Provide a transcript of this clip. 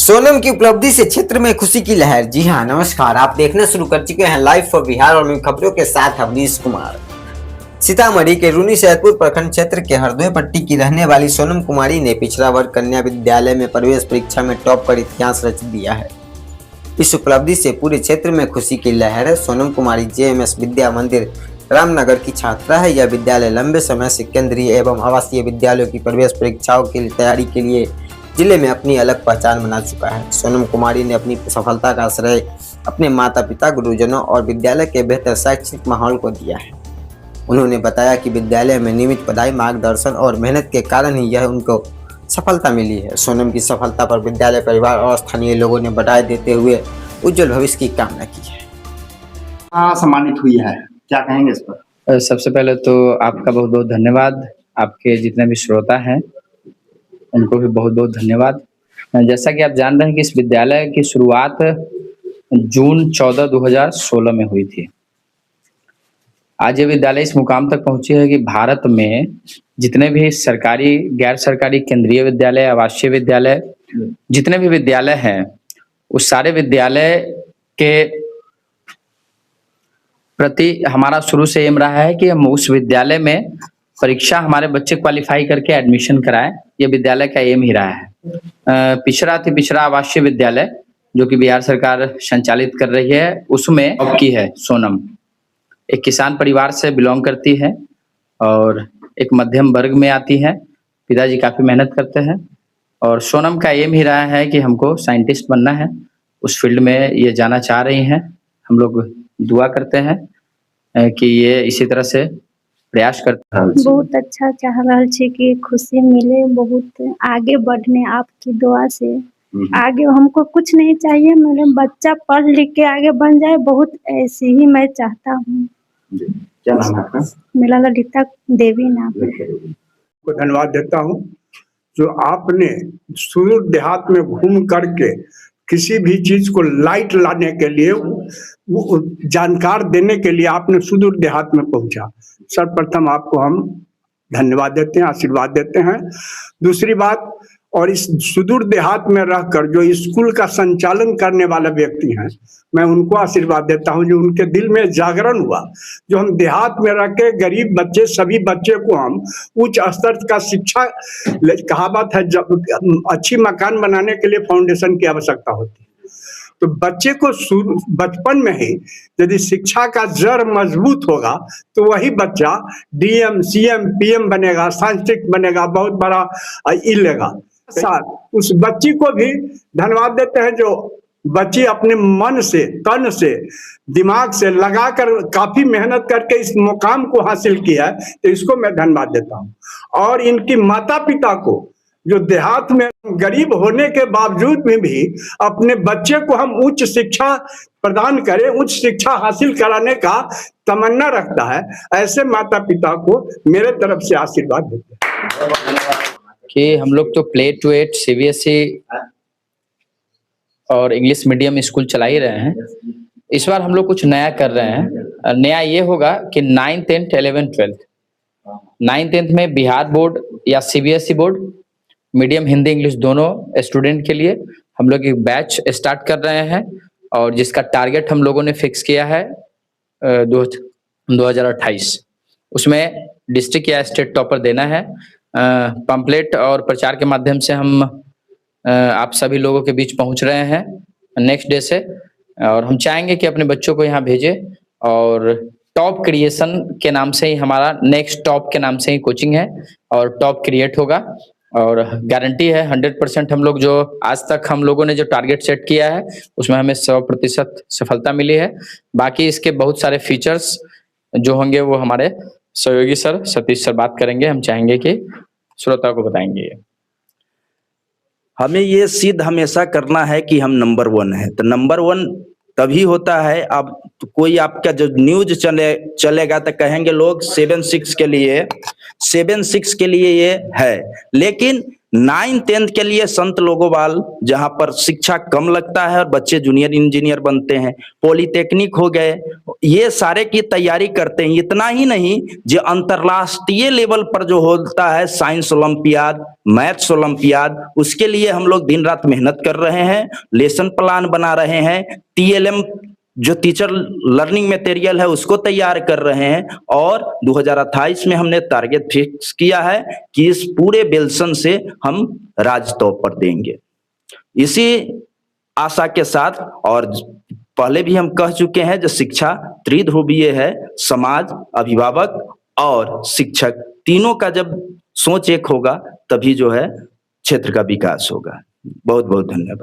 सोनम की उपलब्धि से क्षेत्र में खुशी की लहर। जी हां, नमस्कार। आप देखना शुरू कर चुके हैं लाइव फॉर बिहार और खबरों के साथ अवनीश कुमार। सीतामढ़ी के रूनी सैदपुर प्रखंड क्षेत्र के हरदोई पट्टी की रहने वाली सोनम कुमारी ने पिछड़ा वर्ग कन्या विद्यालय में प्रवेश परीक्षा में टॉप कर इतिहास रच दिया है। इस उपलब्धि से पूरे क्षेत्र में खुशी की लहर है। सोनम कुमारी जेएमएस विद्या मंदिर रामनगर की छात्रा है। यह विद्यालय लंबे समय से केंद्रीय एवं आवासीय विद्यालयों की प्रवेश परीक्षाओं की तैयारी के लिए जिले में अपनी अलग पहचान बना चुका है। सोनम कुमारी ने अपनी सफलता का श्रेय अपने माता पिता, गुरुजनों और विद्यालय के बेहतर शैक्षणिक माहौल को दिया है। उन्होंने बताया कि विद्यालय में नियमित पढ़ाई, मार्गदर्शन और मेहनत के कारण ही यह उनको सफलता मिली है। सोनम की सफलता पर विद्यालय परिवार और स्थानीय लोगों ने बधाई देते हुए उज्जवल भविष्य की कामना की है। सम्मानित हुई है, क्या कहेंगे इस पर? सबसे पहले तो आपका बहुत बहुत धन्यवाद। आपके जितने भी श्रोता हैं उनको भी बहुत बहुत धन्यवाद। जैसा कि आप जान रहे हैं कि इस विद्यालय की शुरुआत जून 14, 2016 में हुई थी। आज ये विद्यालय इस मुकाम तक पहुंची है कि भारत में जितने भी सरकारी, गैर सरकारी, केंद्रीय विद्यालय, आवासीय विद्यालय, जितने भी विद्यालय हैं, उस सारे विद्यालय के प्रति हमारा शुरू से एम रहा है कि हम उस विद्यालय में परीक्षा हमारे बच्चे क्वालिफाई करके एडमिशन कराएं। ये विद्यालय का एम ही रहा है। पिछड़ा अति पिछड़ा आवासीय विद्यालय जो कि बिहार सरकार संचालित कर रही है, उसमें अब की है सोनम। एक किसान परिवार से बिलोंग करती है और एक मध्यम वर्ग में आती है। पिताजी काफी मेहनत करते हैं और सोनम का एम ही रहा है कि हमको साइंटिस्ट बनना है। उस फील्ड में ये जाना चाह रही हैं। हम लोग दुआ करते हैं कि ये इसी तरह से प्रयास करते हैं। बहुत अच्छा चाह रहा छे कि खुशी मिले, बहुत आगे बढ़ने आपकी दुआ से आगे हमको कुछ नहीं चाहिए। मेरा बच्चा पढ़ लिख के आगे बन जाए, बहुत ऐसे ही मैं चाहता हूँ। क्या नाम है आपका? मेरा ललिता देवी नाम है। को धन्यवाद देता हूँ जो आपने सुदूर देहात में घूम करके किसी भी चीज को लाइट लाने के लिए, वो जानकार देने के लिए आपने सुदूर देहात में पहुंचा। सर्वप्रथम आपको हम धन्यवाद देते हैं, आशीर्वाद देते हैं। दूसरी बात, और इस सुदूर देहात में रहकर जो स्कूल का संचालन करने वाले व्यक्ति हैं, मैं उनको आशीर्वाद देता हूं जो उनके दिल में जागरण हुआ, जो हम देहात में रह के गरीब बच्चे, सभी बच्चे को हम उच्च स्तर का शिक्षा, कहावत है जब अच्छी मकान बनाने के लिए फाउंडेशन की आवश्यकता होती है, तो बच्चे को बचपन में ही यदि शिक्षा का जड़ मजबूत होगा तो वही बच्चा डीएम, सीएम, पीएम बनेगा, साइंटिस्ट बनेगा, बहुत बड़ा लेगा। साथ उस बच्ची को भी धन्यवाद देते हैं जो बच्ची अपने मन से, तन से, दिमाग से लगाकर काफी मेहनत करके इस मुकाम को हासिल किया है, तो इसको मैं धन्यवाद देता हूं। और इनकी माता पिता को जो देहात में गरीब होने के बावजूद में भी अपने बच्चे को हम उच्च शिक्षा प्रदान करें, उच्च शिक्षा हासिल कराने का तमन्ना रखता है, ऐसे माता पिता को मेरे तरफ से आशीर्वाद देते हैं। कि हम लोग तो प्ले टू 8 सीबीएसई और इंग्लिश मीडियम स्कूल चला ही रहे हैं। इस बार हम लोग कुछ नया कर रहे हैं। नया ये होगा कि 9th, 10th, 11th, 12th, 9th, 10th में बिहार बोर्ड या CBSE board, medium Hindi English दोनों स्टूडेंट के लिए हम लोग एक बैच स्टार्ट कर रहे हैं और जिसका टारगेट हम लोगों ने फिक्स किया है 2028। उसमें डिस्ट्रिक्ट या स्टेट टॉपर देना है। पंपलेट और प्रचार के माध्यम से हम आप सभी लोगों के बीच पहुंच रहे हैं नेक्स्ट डे से, और हम चाहेंगे कि अपने बच्चों को यहाँ भेजें। और टॉप क्रिएशन के नाम से ही हमारा नेक्स्ट टॉप के नाम से ही कोचिंग है और टॉप क्रिएट होगा और गारंटी है 100%। हम लोग जो आज तक हम लोगों ने जो टारगेट सेट किया है उसमें हमें 100% सफलता मिली है। बाकी इसके बहुत सारे फीचर्स जो होंगे वो हमारे सहयोगी सर सतीश सर बात करेंगे। हम चाहेंगे कि श्रोता को बताएंगे। हमें ये सिद्ध हमेशा करना है कि हम नंबर 1 है। तो नंबर 1 तभी होता है, अब तो कोई आपका जो न्यूज चलेगा तो कहेंगे लोग 7-6 के लिए ये है, लेकिन 9 10th के लिए संत लोगोवाल, जहां पर शिक्षा कम लगता है और बच्चे जूनियर इंजीनियर बनते हैं। पॉलिटेक्निक हो गए, ये सारे की तैयारी करते हैं। इतना ही नहीं, जो अंतरराष्ट्रीय लेवल पर जो होता है साइंस ओलंपियाड, मैथ्स ओलंपियाड, उसके लिए हम लोग दिन रात मेहनत कर रहे हैं, लेसन प्लान बना रहे हैं, TLM जो टीचर लर्निंग मटेरियल है उसको तैयार कर रहे हैं, और 2028 में हमने टारगेट फिक्स किया है कि इस पूरे बेल्सन से हम राज्य टॉपर देंगे। इसी आशा के साथ, और पहले भी हम कह चुके हैं, जो शिक्षा त्रिध्रुवीय है, समाज, अभिभावक और शिक्षक तीनों का जब सोच एक होगा तभी जो है क्षेत्र का विकास होगा। बहुत बहुत धन्यवाद।